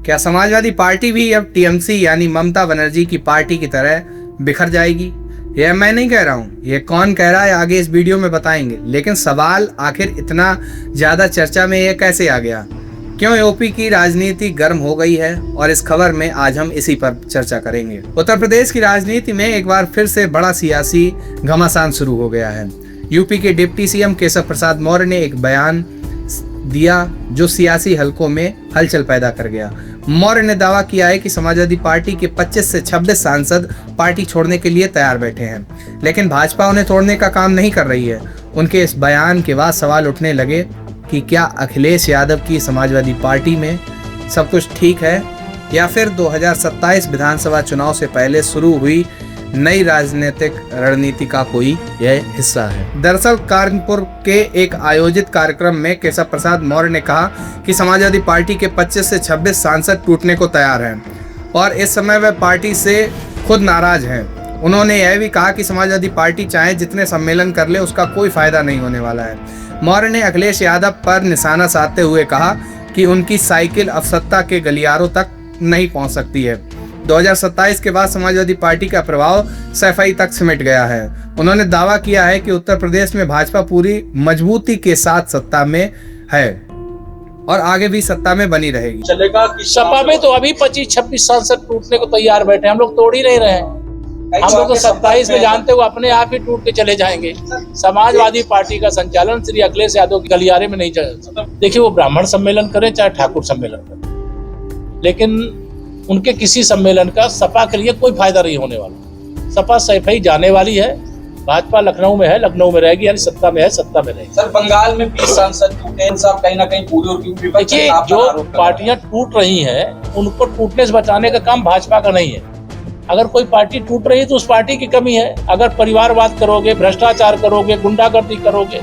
क्या समाजवादी पार्टी भी अब टीएमसी यानी ममता बनर्जी की पार्टी की तरह बिखर जाएगी? यह मैं नहीं कह रहा हूँ, यह कौन कह रहा है आगे इस वीडियो में बताएंगे। लेकिन सवाल आखिर इतना ज्यादा चर्चा में यह कैसे आ गया? क्यों यूपी की राजनीति गर्म हो गई है? और इस खबर में आज हम इसी पर चर्चा करेंगे। उत्तर प्रदेश की राजनीति में एक बार फिर से बड़ा सियासी घमासान शुरू हो गया है। यूपी के डिप्टी सीएम केशव प्रसाद मौर्य ने एक बयान दिया जो सियासी हलकों में हलचल पैदा कर गया। मौर्य ने दावा किया है कि समाजवादी पार्टी के 25 से 26 सांसद पार्टी छोड़ने के लिए तैयार बैठे हैं, लेकिन भाजपा उन्हें तोड़ने का काम नहीं कर रही है। उनके इस बयान के बाद सवाल उठने लगे कि क्या अखिलेश यादव की समाजवादी पार्टी में सब कुछ ठीक है या फिर 2027 विधानसभा चुनाव से पहले शुरू हुई नई राजनीतिक रणनीति का कोई यह हिस्सा है। दरअसल कानपुर के एक आयोजित कार्यक्रम में केशव प्रसाद मौर्य ने कहा कि समाजवादी पार्टी के 25 से 26 सांसद टूटने को तैयार हैं और इस समय वह पार्टी से खुद नाराज हैं। उन्होंने यह भी कहा कि समाजवादी पार्टी चाहे जितने सम्मेलन कर ले उसका कोई फायदा नहीं होने वाला है। मौर्य ने अखिलेश यादव पर निशाना साधते हुए कहा कि उनकी साइकिल अब सत्ता के गलियारों तक नहीं पहुंच सकती है। 2027 के बाद समाजवादी पार्टी का प्रभाव सफाई तक सिमट गया है। उन्होंने दावा किया है कि उत्तर प्रदेश में भाजपा पूरी मजबूती के साथ सत्ता में है और आगे भी सत्ता में बनी रहेगी। चलेगा कि सपा में तो अभी 25-26 सांसद टूटने को तैयार बैठे, हम लोग तोड़ ही नहीं रहे हैं। हम लोग तो 27 में जानते हुए अपने आप ही टूट के चले जाएंगे। समाजवादी पार्टी का संचालन श्री अखिलेश यादव के गलियारे में नहीं चल सकता। देखिए, वो ब्राह्मण सम्मेलन करें चाहे ठाकुर सम्मेलन करें, लेकिन उनके किसी सम्मेलन का सपा के लिए कोई फायदा नहीं होने वाला। सपा सफाई जाने वाली है। भाजपा लखनऊ में है, लखनऊ में रहेगी, यानी सत्ता में है, सत्ता में रहेगी। सर, बंगाल में 20 सांसद टूटे, साहब कहीं ना कहीं पूरी। देखिए, जो पार्टियां टूट रही हैं उनको टूटने से बचाने का काम भाजपा का नहीं है। अगर कोई पार्टी टूट रही है तो उस पार्टी की कमी है। अगर परिवारवाद करोगे, भ्रष्टाचार करोगे, गुंडागर्दी करोगे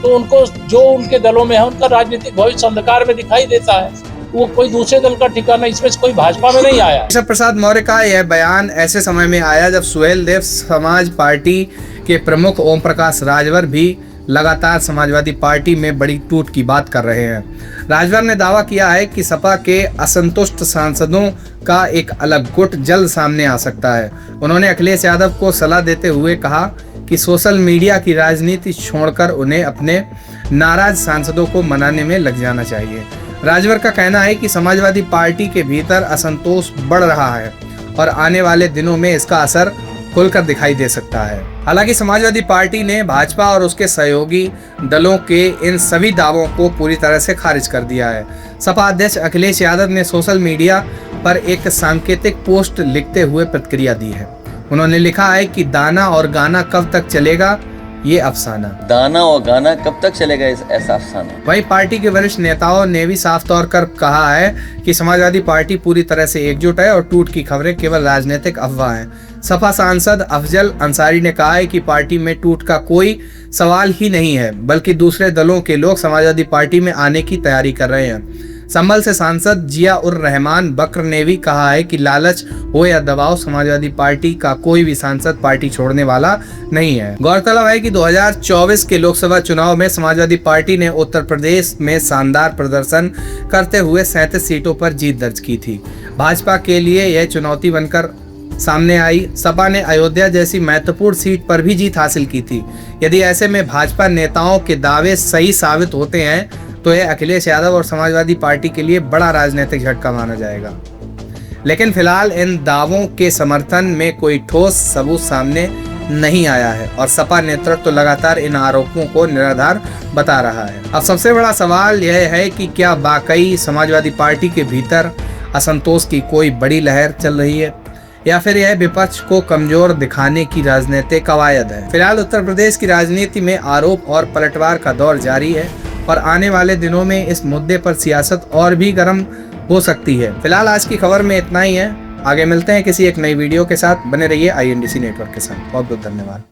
तो उनको जो उनके दलों में है उनका राजनीतिक भविष्य अंधकार में दिखाई देता है। वो कोई दूसरे दल का ठिकाना इसमें कोई भाजपा में नहीं आया। केशव प्रसाद मौर्य का यह बयान ऐसे समय में आया जब सुहेल देव समाज पार्टी के प्रमुख ओम प्रकाश राजभर भी लगातार समाजवादी पार्टी में बड़ी टूट की बात कर रहे हैं। राजभर ने दावा किया है कि सपा के असंतुष्ट सांसदों का एक अलग गुट जल्द सामने आ सकता है। उन्होंने अखिलेश यादव को सलाह देते हुए कहा कि सोशल मीडिया की राजनीति छोड़कर उन्हें अपने नाराज सांसदों को मनाने में लग जाना चाहिए। राजभर का कहना है कि समाजवादी पार्टी के भीतर असंतोष बढ़ रहा है और आने वाले दिनों में इसका असर खुलकर दिखाई दे सकता है। हालांकि समाजवादी पार्टी ने भाजपा और उसके सहयोगी दलों के इन सभी दावों को पूरी तरह से खारिज कर दिया है। सपा अध्यक्ष अखिलेश यादव ने सोशल मीडिया पर एक सांकेतिक पोस्ट लिखते हुए प्रतिक्रिया दी है। उन्होंने लिखा है कि दाना और गाना कब तक चलेगा ये अफसाना। दाना और गाना कब तक चलेगा ऐसा अफसाना। वहीं पार्टी के वरिष्ठ नेताओं ने भी साफ तौर पर कहा है कि समाजवादी पार्टी पूरी तरह से एकजुट है और टूट की खबरें केवल राजनीतिक अफवाह हैं। सपा सांसद अफजल अंसारी ने कहा है कि पार्टी में टूट का कोई सवाल ही नहीं है, बल्कि दूसरे दलों के लोग समाजवादी पार्टी में आने की तैयारी कर रहे हैं। संभल से सांसद जिया उर रहमान बकर ने भी कहा है कि लालच हो या दबाव, समाजवादी पार्टी का कोई भी सांसद पार्टी छोड़ने वाला नहीं है। गौरतलब है कि 2024 के लोकसभा चुनाव में समाजवादी पार्टी ने उत्तर प्रदेश में शानदार प्रदर्शन करते हुए 37 सीटों पर जीत दर्ज की थी। भाजपा के लिए यह चुनौती बनकर सामने आई। सपा ने अयोध्या जैसी महत्वपूर्ण सीट पर भी जीत हासिल की थी। यदि ऐसे में भाजपा नेताओं के दावे सही साबित होते हैं तो यह अखिलेश यादव और समाजवादी पार्टी के लिए बड़ा राजनीतिक झटका माना जाएगा। लेकिन फिलहाल इन दावों के समर्थन में कोई ठोस सबूत सामने नहीं आया है और सपा नेतृत्व तो लगातार इन आरोपों को निराधार बता रहा है। अब सबसे बड़ा सवाल यह है कि क्या वाकई समाजवादी पार्टी के भीतर असंतोष की कोई बड़ी लहर चल रही है या फिर यह विपक्ष को कमजोर दिखाने की राजनीतिक कवायद है। फिलहाल उत्तर प्रदेश की राजनीति में आरोप और पलटवार का दौर जारी है और आने वाले दिनों में इस मुद्दे पर सियासत और भी गर्म हो सकती है। फिलहाल आज की खबर में इतना ही है। आगे मिलते हैं किसी एक नई वीडियो के साथ। बने रहिए INDC नेटवर्क के साथ। बहुत बहुत धन्यवाद।